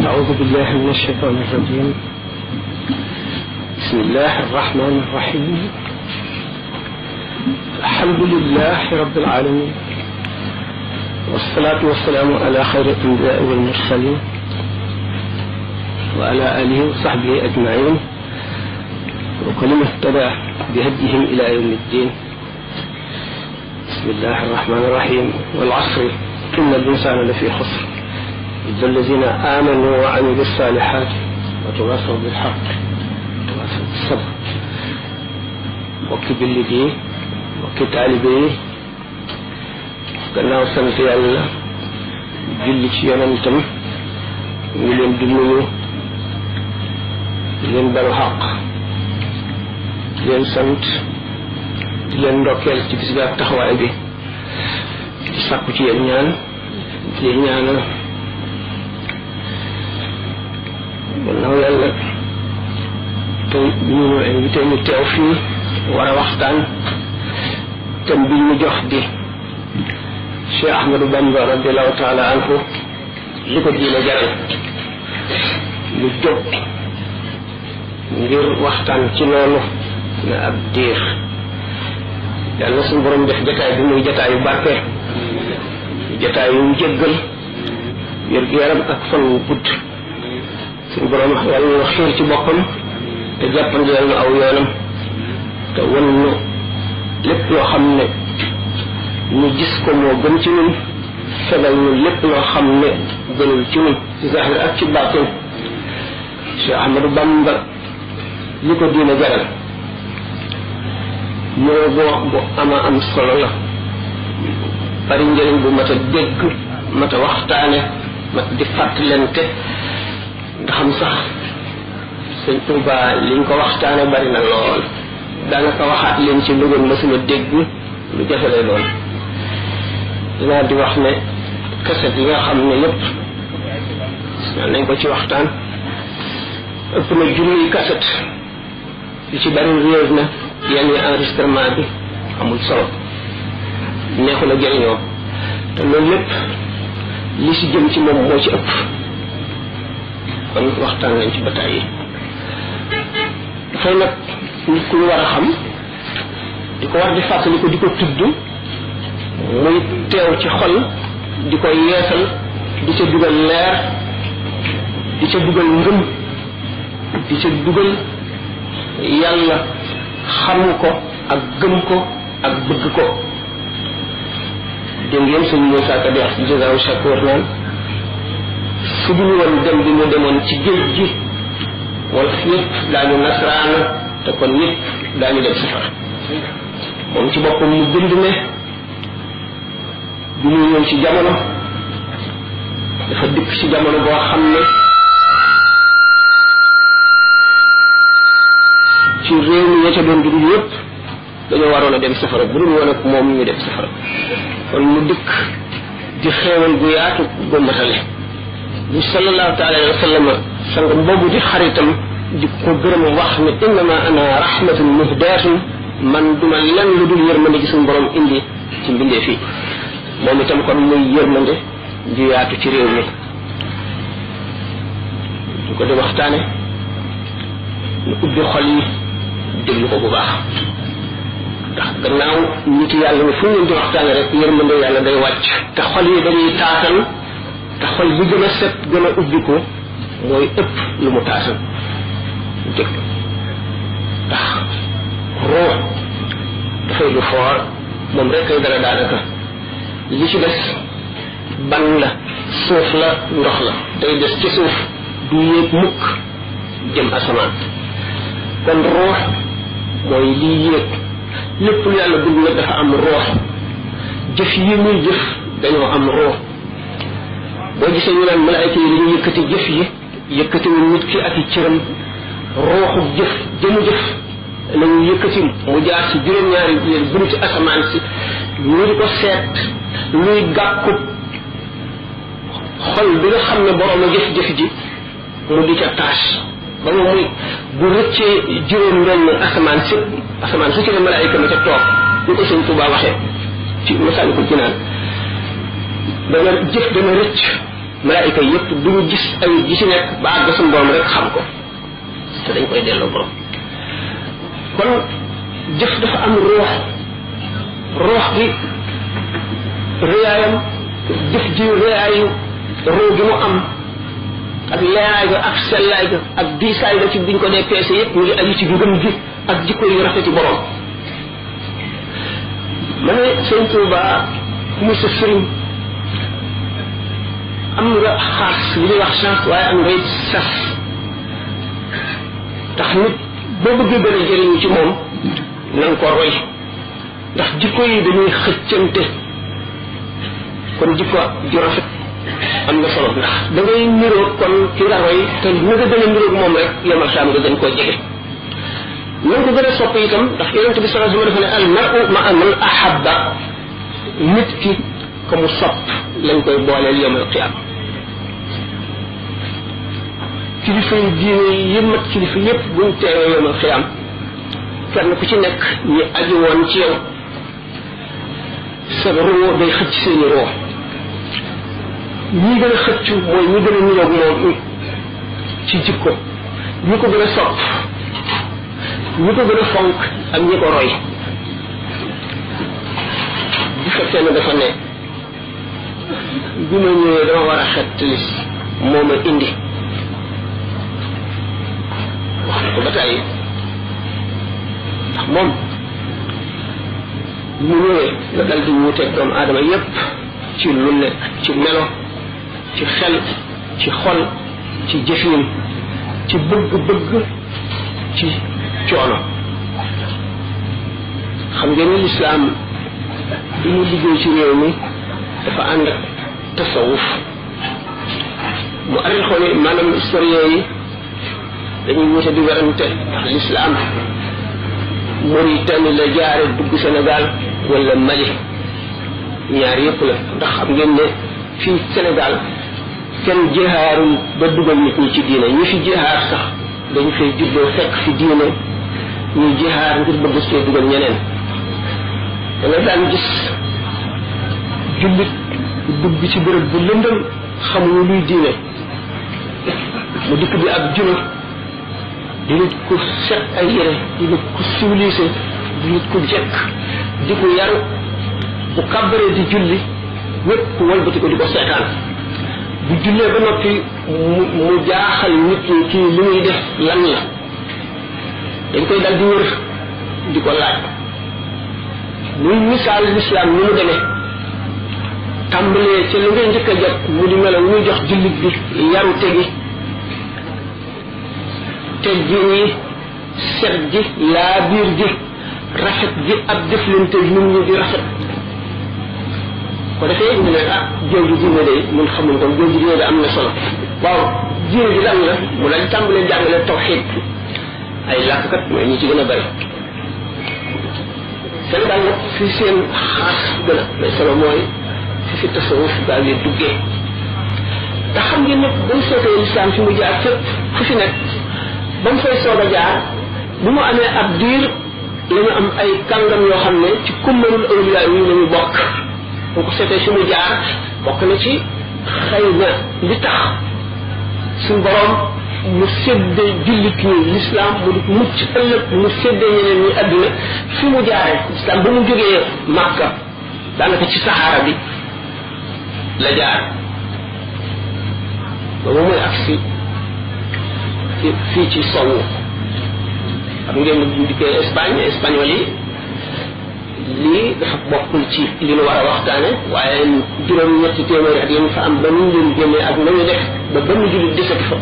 أعوذ بالله من الشيطان الرجيم. بسم الله الرحمن الرحيم. الحمد لله رب العالمين، والصلاة والسلام على خير الأنبياء والمرسلين وعلى آله وصحبه أجمعين وكل من اهتدى بهديهم إلى يوم الدين. بسم الله الرحمن الرحيم. والعصر إن الإنسان لفي خسر إلا الذين آمنوا وعملوا الصالحات وتواصوا بالحق وتواصوا بالصبر. mbokki jullit yi, mbokki taalibe yi, gannaaw sant yàlla julli ci yonentam ngi leen di nuyu, di leen balu xaq, di leen sant, di leen ndokkeel ci bis bi ak taxawaay bi, di sàkku ci yéen ñaan, di leen ñaanal gannaaw yàlla tey ñu invité ñu teew fii war a waxtaan thème bi ñu jox di Cheikh Ahmadou Bamba radiallahu taala anhu li ko diine jaral. ñu jóg ngir waxtaan ci loolu na ab diir. yàlla suñu borom def jataay bi muy jataayu barke, jataayu njëggal, wér-gu-yaram ak fan wu gudd. suñu borom yàlla na xiir ci boppam te jàppandeel nu aw yoonam te wan nu lépp loo xam ne ñu gis ko moo gën ci ñun, fegal ñu lépp loo xam ne gënul ci ñun ci zahir ak ci baatin. Cheikh Ahmadou Bamba li ko diine jaral moo bu ama am solo la, bari njëriñ bu mat a dégg, mat a waxtaane, mat di fàttalante. nga xam sax sëñ Touba liñ ko waxtaane bari na lool, daanaka waxaat leen ci lu gën mësuma dégg lu jafe lay doon. dinaa di wax ne kaset yi nga xam ne yépp nañ ko ci waxtaan ëpp na junniy kaset, li ci bari réer na, yenn enregistrement bi amul solo, neexu la jëriñoo, te loolu lépp li ci jëm ci moom moo ci ëpp. kon waxtaan nañ ci bataay yi dafay nag nit ku ñu war a xam, di ko war di fàttali ko, di ko tudd muy teew ci xol, di ko yeesal, di ca dugal leer, di ca dugal ngëm, di ca dugal yàlla, xamu ko ak gëm ko ak bëgg ko. dégg ngeen sëñ Moussa Ka di wax ci Jazaawu Shakoor naan su dul woon dem bi mu demoon ci géej gi wala ñëpp daañu nasraana, te kon ñëpp daañu dem safara. moom ci boppam mu bind ne bi muy ñëw ci jamono dafa dikk ci jamono boo xam ne ci réew mi ña ca doon dund yëpp dañoo waroon a dem safara, bu dul woon ak moom ñu dem safara. kon mu dikk di xéewal gu yaatu gu matale. bi sallallahu taala alayhi wa sallam sangam boobu di xaritam di ko gërëm wax ne innama ana rahmatun muhdatun, man duma lenn lu dul yërmande gi suñu borom indi ci mbindee fii. moom itam kon muy yërmande ju yaatu ci réew mi. ñu ko di waxtaane, ñu ubbi xol yi déglu ko bu baax, ndax gannaaw nit yàlla ne fu ñu di waxtaane rek yërmande yàlla day wàcc, te xol yi dañuy taatal, te xol bi gën a set gën a ubbi ko mooy ëpp lu mu taatal jëkk. ndax ruux dafay lu foor, moom rek kay dara daanaka. li ci des ban la, suuf la, ndox la, day des ci suuf, du yéeg mukk jëm asamaan. kon ruux mooy liy yéeg. lépp lu yàlla bëgg nag dafa am ruux. jëf yi muy jëf dañoo am ruux. boo gisee ñu naan malaayka yi dañuy yëkkati jëf yi, yëkkatiwul nit ki ak i cëram, ruuxu jëf jëmu jëf lañu yëkkati mu jaar ci juróom-ñaari bunti asamaan si, ñu di ko seet luy gàkku xol bi nga xam ne borom a jëf-jëf ji, mu di ca tâche ba mu muy bu rëccee juróom-benn asamaan su ci ne malaayka ma ca toog. ñu ko sëñ Tuubaa waxee ci Masaalikul Jinaan, dana jëf dana rëcc malaayika yépp duñu gis ayib ji ci nekk ba àgg suñu borom rek xam ko te dañ koy delloo borom kon jëf dafa am ruux gi réyaayam jëf ji réyaayu ruu gi mu am ak leeraay ga ak sellaay ga ak diisaay ga ci biñ ko dee peese yépp ñu ngi aju ci ngëm gi ak jikko yu rafet ci borom ma ne sëñ Tuuba mu sa sëriñ am nga xaas li ñuy wax chance waaye am nga it sas tax nit boo bëggee gën a jëriñu ci moom na nga ko roy ndax jikko yi dañuy xëccante kon jikko ju rafet am na solo ndax da ngay niroog kon ki nga roy te na nga gën a niroog moom rek yomal saam nga gën koo jege na nga ko gën a sopp itam ndax yonente bi sallallahu alayhi wa sallam dafa ne al mar'u ma'a man ahabba nit ki ko mu sopp lañ koy booleel yomal qiyaama kilifa yi diine yi mat kilifa yépp buñ teewee yomal qiyaama kenn ku ci nekk ñi aju woon ci yow sa roo day xëcc seeni roo ñi gën a xëccu mooy ñi gën a niroog moom ci jikko ñi ko gën a sopp ñi ko gën a fonk ak ñi ko roy bu fekkee ne dafa ne bi ma ñëwee dama war a xettali moo ma indi wax na ko ba tàyyi ndax moom mu ñëwee nga dal di wuuteeg doomu aadama yépp ci lu ne ci melo ci xel ci xol ci jëfin ci bëgg-bëgg ci coono xam ngeen ni lislaam bi mu liggéey ci réew mi dafa ànd ak tasawuf mu arrixoo ni maanaam historien yi dañuy wute di werante ndax lislaam Mauritanie la jaare dugg Sénégal wala Mali ñaar yépp la ndax xam ngeen ne fii Sénégal kenn jihaarul ba dugal nit ñi ci diine ñi fi jihaar sax dañu fay juddoo fekk fi diine ñuy jihaar ngir bëgg see dugal ñeneen da nga daan gis jullit dugg ci bërëb bu lëndëm xamuñu luy diine mu dikk bi ab juna di nit ku set ay yére di nit ku civilisé di nit ku jekk di ko yaru bu kàbbaree di julli ñépp walbati ko di ko seetaan bu jullee ba noppi mu jaaxal nit ñi kii li muy def lan la dañ koy dal di wër di ko laaj muy misaal lislaam ni mu demee tàmbalee ca li ngay njëkk a jot mu di melo muy jox jullit bi yaru tegi teggin yi set gi laa biir gi rafet gi ak jëflante nit ñi di rafet ko defee ñu ne ah jooju diine day mun xamul kon jooju diine da am na solo waaw diine ji lan la mu lañ tàmbalee jàngale tawxiid ay làkkat mooy ñi ci gën a bari Sénégal nag fi seen xaas gën a mais solo mooy fi tasawuf daal di duggee te xam ngeen nag buñ seetee lislaam fi mu jaar fépp fu fi nekk ba mu fay soog a jaar bu mu amee ab diir la ñu am ay kàngam yoo xam ne ci kummalul awliya yi la ñu bokk bu ko seetee fi mu jaar bokk na ci xëy na li tax suñ borom mu séddee jullit ñi l'islam mu di mucc ëllëg mu séddee ñeneen ñi adduna fi mu jaaree l'islam ba mu jógee Màkka daanaka ci saxaara bi la jaar ba mu muy agsi fii ci sowu xam ngeen ne bu dikkee Espagne espagnol yi lii dafa bokkul ci li nu war a waxtaane waaye juróom-ñetti téeméeri at yéen fa am ba nu leen génnee ak nañu def ba benn jullit desati fa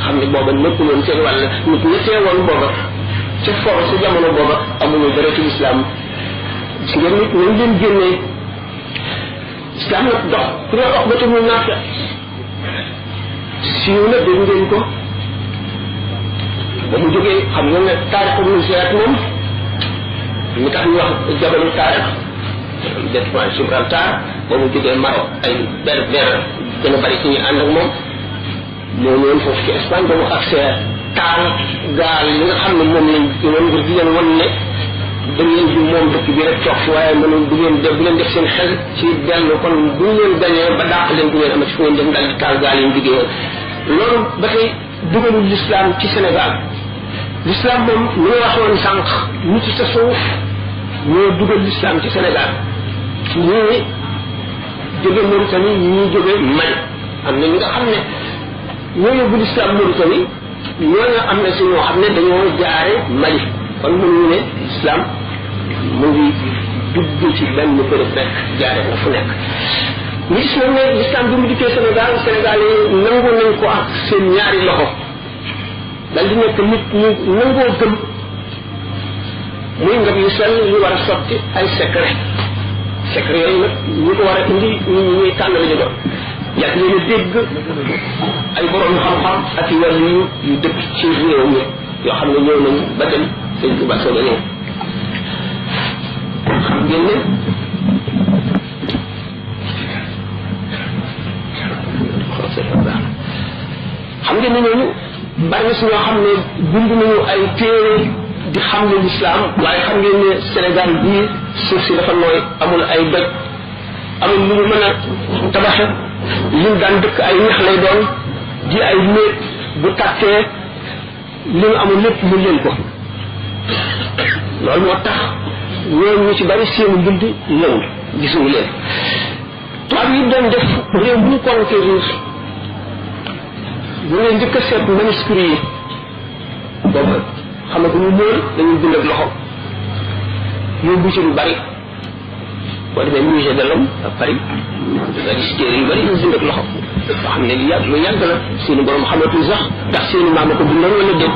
xam ne booba nekkul woon seen wàll nit ñi teewoon booba ca foofu sa jamono booba amuñu dara ci lislaam gis ngeen nit nañ leen génnee islam nag dox ku ñoo wax ba tamul naafe siiw na dégg ngeen ko ba mu jógee xam nga ne taarix ibnu Ziyad moom ñu tax ñu wax jabalu taarix détroit Gibraltar ba mu jógee Maroc ay berber gën a bari ci ñu ànd ak moom moo ñëwoon foofu ci Espagne ba mu accès taal gaal yi nga xam ne moom lañ yoon ngir di leen wan ne da ngeen di moom dëkk bi rek toog fi waaye mënu bu ngeen def seen xel ci dellu kon bu ngeen gañee ba dàq leen bu ngeen amati fu ngeen dem dal di taal gaal yi liggéeyal loolu ba tey dugalul l'islam ci Sénégal l'islam moom ñu nga waxoon sànq ñu ci tasawuf ñoo dugal l'islam ci Sénégal ñii jóge Mauritanie ñii jóge Mali am na ñi nga xam ne ñoo yóbbu l'islam Mauritanie ñooñu am na si ñoo xam ne dañoo jaare Mali kon mënuñu ne l'islam mu ngi dugg ci benn bërëb rek jaare na fu nekk ñu gis nag ne l'islam bi mu dikkee Sénégal Sénégal yi nangu nañ ko ak seen ñaari loxo dal di nekk nit ñu nangoo gëm muy ngam yu sell yu war a sotti ay secret yooyu nag ñu ko war a indi ñuy tànn la ñu doon yàgg leen a dégg ay borom xam-xam ak yu wàllu yu dëkk ci réew mi yoo xam ne ñëw nañ ba dem sëñ Tuba soog a ñëw xam ngeen ne xam ngeen ne ñooñu bari na si ñoo xam ne bind nañu ay téere di xam ne l'islam waaye xam ngeen ne Sénégal bii suuf si dafa nooy amul ay doj amul lu ñu mën a tabaxe liñ daan dëkk ay ñax lay doon di ay néeg bu tàkkee li ñu amul lépp mu leen ko loolu moo tax ñoom ñu ci bari seen mbind ñëwul gisuñu leen tubaab yi doon def réew bu ñu conquérir bu ngeen njëkk a seet manuscrits yi boobu xam nga ñu móol dañuy bind ak loxo yóbbu ci lu bari boo demee musée de l'homme à Paris nga gis téere yu bari ñu bind ak loxo boo xam ne lu yàgg la seeni borom xamatul sax ndax seeni maama ko bindoon wala déet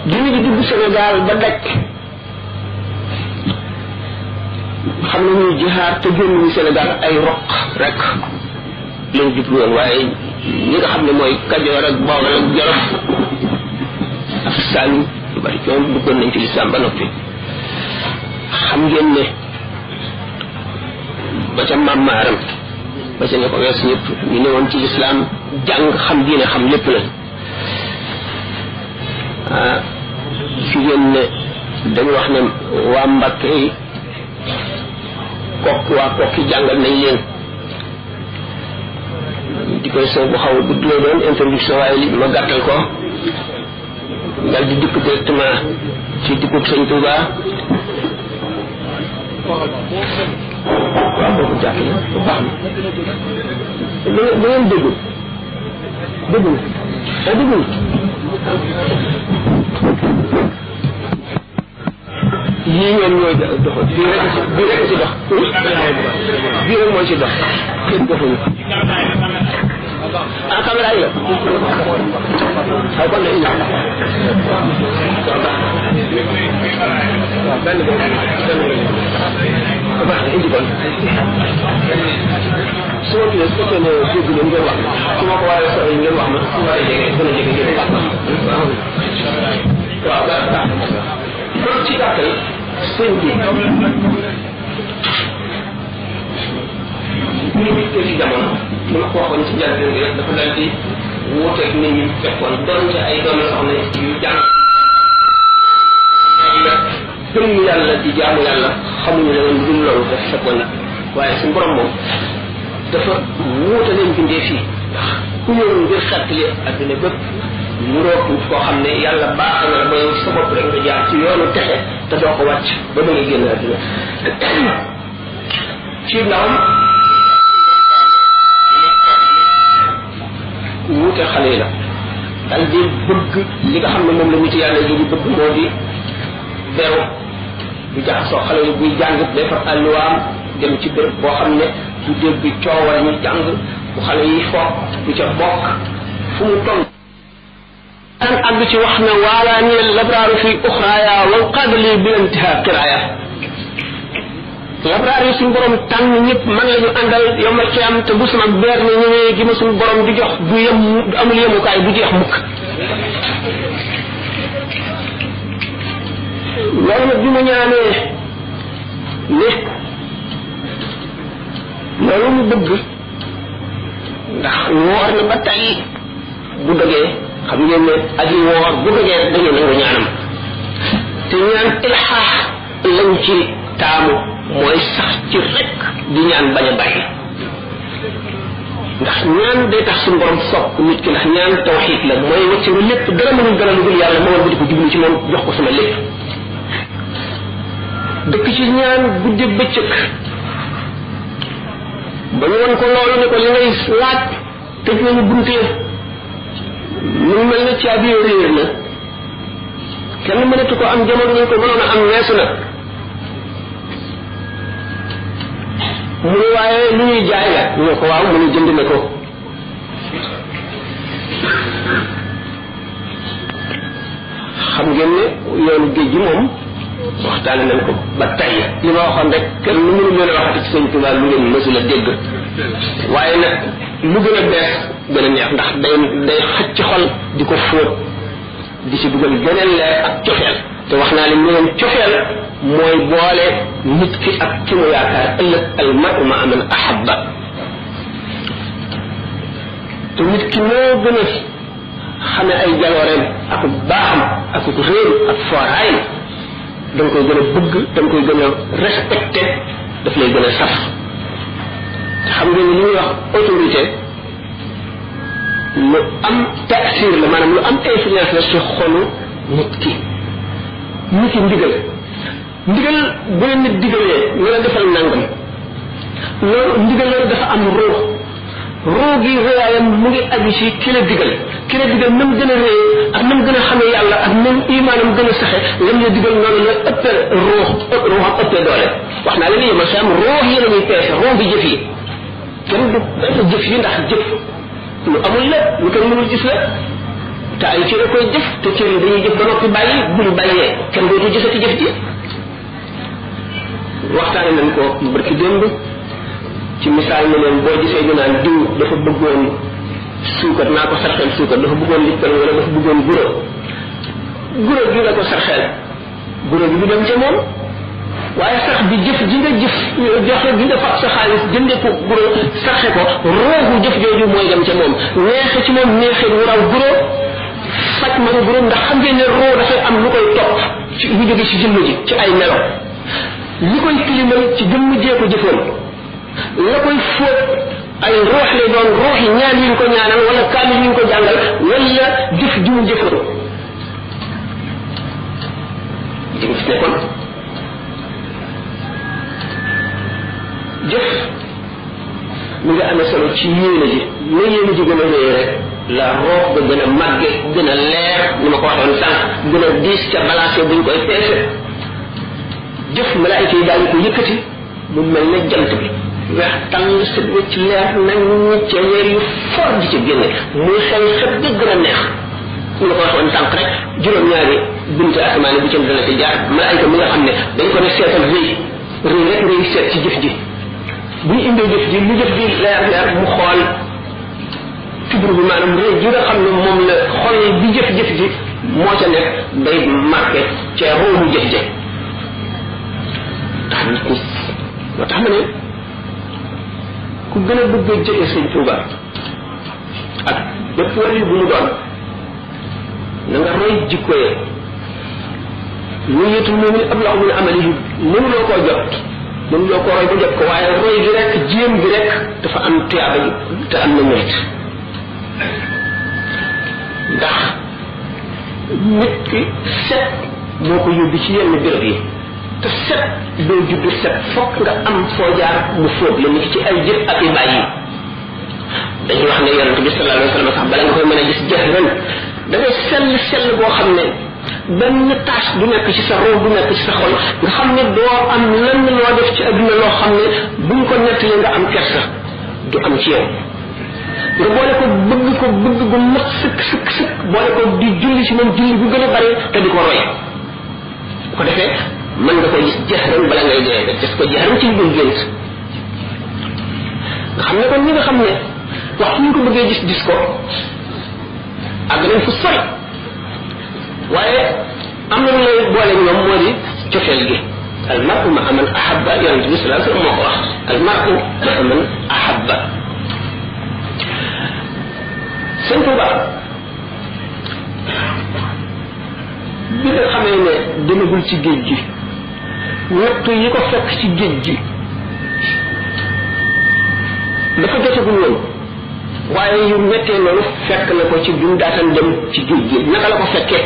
dina di dugg Sénégal ba daj xam nañuy jihaar te génnuñu Sénégal ay roq rek lañ jublu woon waaye ñi nga xam ne mooy Kajoor ak Bawol ak Jolof ak Saalum yu bari ñoom duggoon nañ ci lislaam ba noppi xam ngeen ne ba ca Maam Maaram ba ca ne ko wees ñëpp ñu ne woon ci lislaam jàng xam diine xam lépp la fi ngeen ne dañu wax ne waa Mbàkke yi waa Kokki jàngal nañ leen di koy sow bu xaw a gudd lay doon introduction waaye li ma gàttal ko dal di dikk directement ci dikkub Sëñ Tuuba waaw boobu jàpp na bu baax na da ngeen déggul yii ñoom ñooy dox bii rek ci dox bii rek mooy ci dox kenn doxuñu caméra yi la kon indi benn baax na indi kon su ma tuddee su fekkee ne dégg ngeen ngeen wax su ma ko waaye sori ngeen wax ma su ma jege gën a jege ngeen wax waaw baax kon ci gàttal sëñ bi ñu ngi ci jamono li ma ko waxoon ci njëlbeen bi rek dafa dal di wuuteeg nit ñi fekkoon doon ci ay doomi soxna yu jàng gëm yàlla di jaamu yàlla xamuñu ne woon dul loolu dafa fekkoon nag waaye suñu borom moom dafa wuute leen bindee fii ndax ku ñëw ngir xettali adduna bépp mu roog koo xam ne yàlla baax na la ba yow sa bopp rek nga jaar ci yoonu texe te doo ko wàcc ba ba nga génn adduna ci ndawam wuute xale yi la dal di bëgg li nga xam ne moom la nit yàlla yi di bëgg moo di beru bu jaxasoo xale yi buy jàng day fab àlluwaam dem ci béréb boo xam ne du dégg coowal ñu jàng bu xale yi foog du ca bokk fu mu toll an àgg ci wax na waalaa ni labraaru fi uxraaya wal qadli bi intiha qiraaya labraar yi suñu borom tànn ñëpp man la ñu àndal yomal xiyam te bu sama beer ne ñëwee gi ma suñu borom di jox du yem amul yemukaay du jeex mukk loolu nag bi mu ñaanee ne loolu mu bëgg ndax woor na ba tey bu dëggee xam ngeen ne aji woor bu dëggee dañu nangu ñaanam ñaan ilxaax lañ ci taamu mooy sax ci rek di ñaan bañ a bàyyi ndax ñaan day tax suñu borom sopp nit ki ndax ñaan tawxiid la mooy wacce nga lépp dara mënul dara lu dul yàlla moo war di ko jublu ci moom jox ko sama lépp dëkk ci ñaan guddi bëccëg ba ñu won ko loolu ne ko li ngay laaj tëj nañu buntee mu mel ne caabi réer na kenn mënatu ko am jamono ñu ko mënoon a am weesu na mu ne waaye lu ñuy jaay la ñu ko waaw mu ne jënd na ko xam ngeen ne yoonu géej gi moom waxtaane nañ ko ba tey li ma waxoon rek kenn lu mënu leen a waxati ci sëñ Tuubaa lu ngeen mësula dégg waaye nag lu gën a bees gën a neex ndax day xëcc ci xol di ko fóot di ci dugal geneen leer ak cofeel te wax naa leen ñoom cofeel mooy boole nit ki ak ki mu yaakaar ëllëg al mar'u ma'a man ahabba te nit ki moo gën a xame ay jalooreem ak baaxam ak réew ak fooraayam da nga koy gën a bëgg da nga koy gën a respecté daf lay gën a saf te xam nga ni li ñuy wax autorité lu am taasir la maanaam lu am influence la ci xolu nit ki ndigal bu leen nit digalee ñu la defal nangam loolu ndigal loolu dafa am ruux gi réyaayam mu ngi aju ci ki la digal nam gën a réy ak nam gën a xamee yàlla ak nam imaanam gën a saxe lam la digal noonu la ëppee ruuxam ëppee doole wax naa leen yéma sam ruux yi la ñuy peese ruux bi jëf yi kenn du benn jëf yi ndax jëf lu amul la lu kenn mënul gis la te ay cër koy jëf te cër yi dañuy jëf ba noppi bàyyi bu ñu bàyyee kenn dootu gisati jëf ji waxtaane nañ ko barki démb ci misaal ne leen boo gisee ñu naan diw dafa bëggoon suukar naa ko sarxeel suukar dafa bëggoon lippal wala dafa bëggoon guro gi nga ko sarxeel guro gi du dem ca moom waaye sax bi jëf ji nga jëf joxe gi nga fab sa xaalis jënde ko guro sarxe ko roogu jëf jooju mooy dem ca moom neexe ci moom neexee wu raw guro faj ma guro ndax xam ngeen ne roo dafay am lu koy topp ci lu jóge ci jëmm ji ci ay melo li koy tilimal ci jëmm jee ko jëfoon la koy fóot ay ruux lay doon ruux yi ñaan yi ñu ko ñaanal wala kaamil yi ñu ko jàngal wala jëf ji mu jëfoon di gis ne kon jëf mi nga amee solo ci yéene ji na yéene ji gën a réy rek la ruux ba gën a màgge gën a leer ni ma ko waxoon sànq gën a diis ca balancé buñ koy peese jëf malaayika yi daañu ko yëkkati mu mel ne jant bi weex tàll sa wécc leer nañ ca leer yu for di ci génne muy xel xet ga gën a neex ñu la ko waxoon sànq rek juróom-ñaari buntu asamaane bu ci dana ci jaar malaayika mi nga xam ne dañ ko ne seetal rëy rek ngay seet ci jëf ji bu ñu indee jëf ji lu jëf ji leer mu xool fibru bi maanaam rëy ji nga xam ne moom la xol bi jëf ji moo ca nekk day marqué ca roomu jëf ji tax nit ñi moo tax ma ne ku gën a bëgg a jege sëñ Tuuba ak bépp wàllu bu mu doon na nga roy jikko ye lu yetul moomu ab laxu min amalihi mënuloo koo jot mënuloo koo roy ba jot ko waaye roy gi rek jéem gi rek dafa am tuyaaba ji te am na mérite ndax nit ki set moo ko yóbbi ci yenn béréb yi te set doo juddu set fokk nga am foo jaar mu fóot la nit ci ay jëf ak i bàyyi dañuy wax ne yonente bi sallallahu alayhi wa sallam sax bala nga koy mën a gis jahran da ngay sell boo xam ne benn tâche du nekk ci sa roo du nekk ci sa xol nga xam ne doo am lenn loo def ci adduna loo xam ne buñ ko nettalee nga am kersa du am ci yow nga boole ko bëgg gu mat sëkk boole ko di julli ci moom julli bu gën a bari te di ko roy bu ko defee mën nga koy gis jahran bala ngay dee nga gis ko jahran ci lu gént nga xam ne kon ñi nga xam ne waxtu ñu ko bëggee gis ko àgg nañ fu sori waaye am na lu lay boole ñoom moo di cofeel gi al mar'u ma'a man ahabba yonent bi sallallahu alayhi wasallam moo ko wax al mar'u ma'a man ahabba sëñ Tuuba bi nga xamee ne demagul ci géej gi nattu yi ko fekk ci géej gi dafa jotagul woon waaye yu mettee noonu fekk na ko ci bi mu daataan dem ci géej gi naka la ko fekkee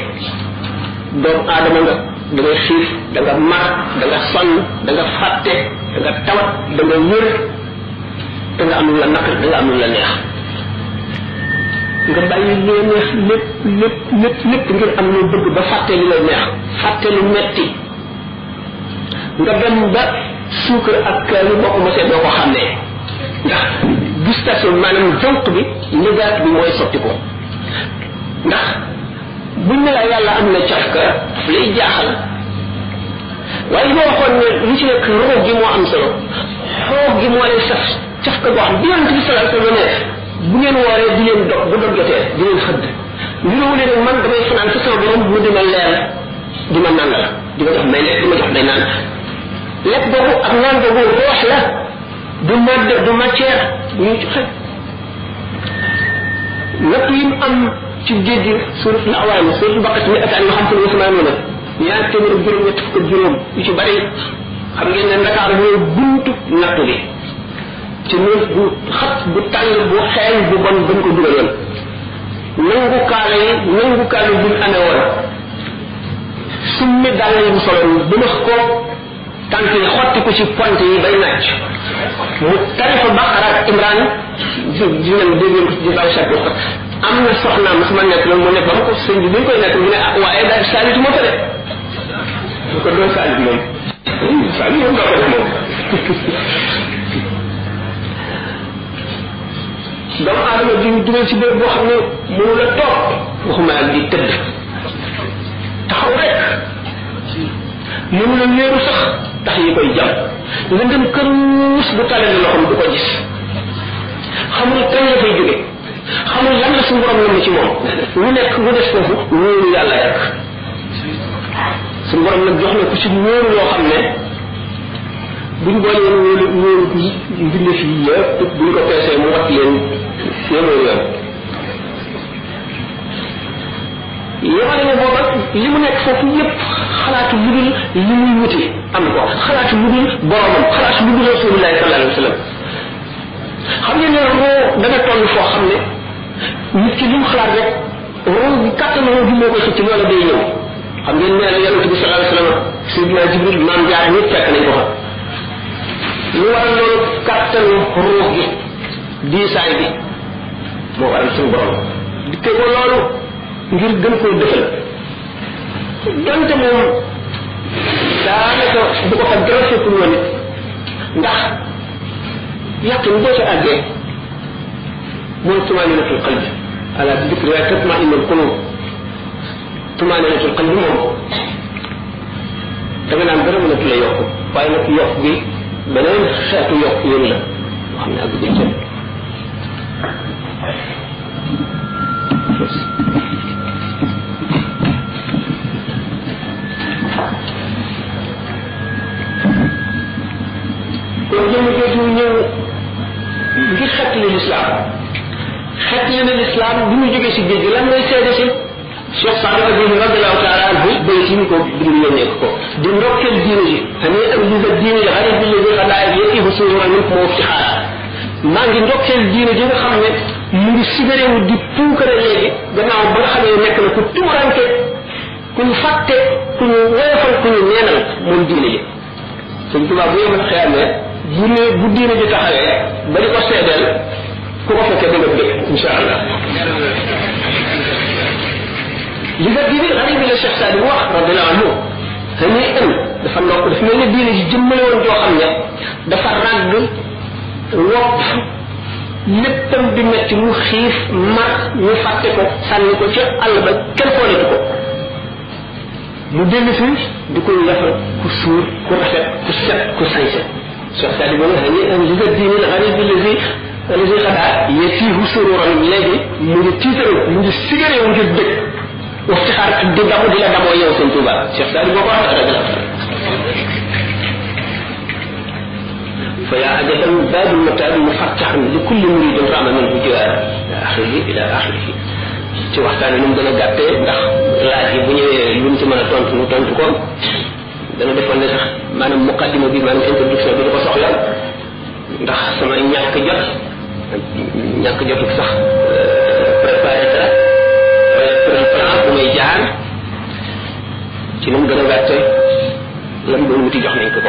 doomu aadama nga da nga xiif da nga mar da nga sonn da nga fàtte da nga tawat da nga wér da nga am lu la naqar da nga am lu la neex nga bàyyi lu la neex lépp ngir am lu bëgg ba fàtte li lay neex fàtte lu metti nga dem ba suukar ak lu bokk ma see doo ko xàmmee ndax gustation maanaam jonq bi ligaat bi mooy sotti ko ndax buñ ne la yàlla am na cafka lay jaaxal waaye li ma waxoon ne li ci nekk roog gi moo am solo roog gi moo lay saf cafka boo xam bi yonent bi sallallahu alayhi wasallam ne bu ngeen wooree di leen dog bu dog jotee di leen xëdd niroo leen man damay fanaan ci sama borom mu dima leer di ma naan la di ma jox may lekk di ma jox may naan lekk boobu ak naan boobu roox la du madde du matière bu ñu ci xëj natt yi mu am ci géej gi surat al awaam surat baqat mi ataan yoo xam te ne wasamaanoo na ñaar téeméer ak juróom ñett fukk ak juróom yu ci bari xam ngeen ne Ndakaar mooy buntu nattu bi ci néeg bu xat bu tàng bu xeeñ bu bon bañ ko dugaloon nangu kaala yi buñ amee woon summi dàll yi mu soloon bu nax ko tànk yi xotti ko ci pont yi bay naaj mu tarifa Baqara ak Imran di ngeen dégg ko ci bàyyi chaque wax am na soxnaam sama nekk loolu mu nekk ba ma ko sëñ bi bi ñu koy nekk mu ne ah waaye daal saalit moo ko de bu ko doon saalit moom saalit moom doo ko def moom doomu aadama di dugal ci béréb boo xam ne mënu la toog waxuma ak di tëdd taxaw rek mënu la wéeru sax tax yi koy jam nga dem kër mus bu tàllal loxoom du ko gis xamul kañ la fay jóge xamul lan la suñu borom la ci moom lu nekk lu des foofu wóoru yàlla rek suñu borom nag jox na ko ci wóoru loo xam ne buñ boolee wóoru mbindeef yi yëpp buñ ko peesee mu wat leen téeméer yoon yemale ne booba li mu nekk foofu yëpp xalaatu lu dul li muy wuti am ko xalaatu lu dul boromam xalaatu lu dul rasulullahi sallallahu alayhi wa sallam xam ngeen ne roo dana toll foo xam ne nit ki li mu xalaat rek roo bi kàttanoo bi moo koy xëcc loola day ñëw xam ngeen ne yonente bi sallallahu alayhi wa sallam Seydina Jibril maam jaar ñëpp fekk nañ ko fa lu waral loolu kàttanu roo gi diisaay bi moo waral suñu borom dikkee ko loolu ngir gën koo defal donte moom daanaka bu ko fa dara fekkul woon it ndax yàqin boo ca àggee mooy tumaaninatul qalbi ala dikri tatma'innul qulub tumaaninatul qalbi moom da nga naan dara mënatu la yokk waaye nag yokk bi beneen xeetu yokk yéen la boo xam ne àgg bi kenn kon jëmm jooju ñëw ngir xettali lislaam xettali na lislaam bi mu jógee si géej gi lan ngay seede si Cheikh Sadio Abdou radiyallahu taala anhu bay si ñu ko bind yónnee ko di ndokkeel diine ji xamee am li la diine ji xarit bi léegi xadaay yëpp yi suñu min moo ci xaar maa ngi ndokkeel diine ji nga xam ne mu ngi sigarewu di puukare léegi gannaaw ba nga xamee nekk na ku tumuranke ku ñu fàtte ku ñu woyofal ku ñu neenal moom diine ji sëñ tubaab bu yemal xeer ne bu diine ji taxawee ba di ko seedeel ku ko fekkee da nga dégg insha allah li nga diine xarit bi la Cheikh Sadi wax radiyallahu anhu xëy am dafa ndokk dafa mel ne diine ji jëmmale woon joo xam ne dafa ràgg wopp léppam di metti mu xiif mar ñu fàtte ko sànni ko ca àll ba kenn xoolatu ko mu dellu fi di ko defal ku suur ku rafet ku set ku sañse Cheikh Sadi ba nga xam ne li nga diine la xarit bi lazi xadaa yetiihu sururan léegi mu ngi tiitaru mu ngi sigareewu ngir dëkk waxti xaar di damu di la damoo yow sëñ Tuuba Cheikh Sadi boo ko wax rek la فيا عجبا باب المتاب مفتحا لكل مريد رام منه جوار الى اخره ci waxtaan ni mu gën a gàttee ndax laaj yi bu ñëwee luñ ci mën a tontu mu tontu ko dana defoon ne sax maanaam muqaddima bi maanaam introduction bi du ko soxla ndax sama ñàkk jotu sax préparé dara plan bu may jaar ci nu mu gën a gàttee lan doon wuti jox nañ ko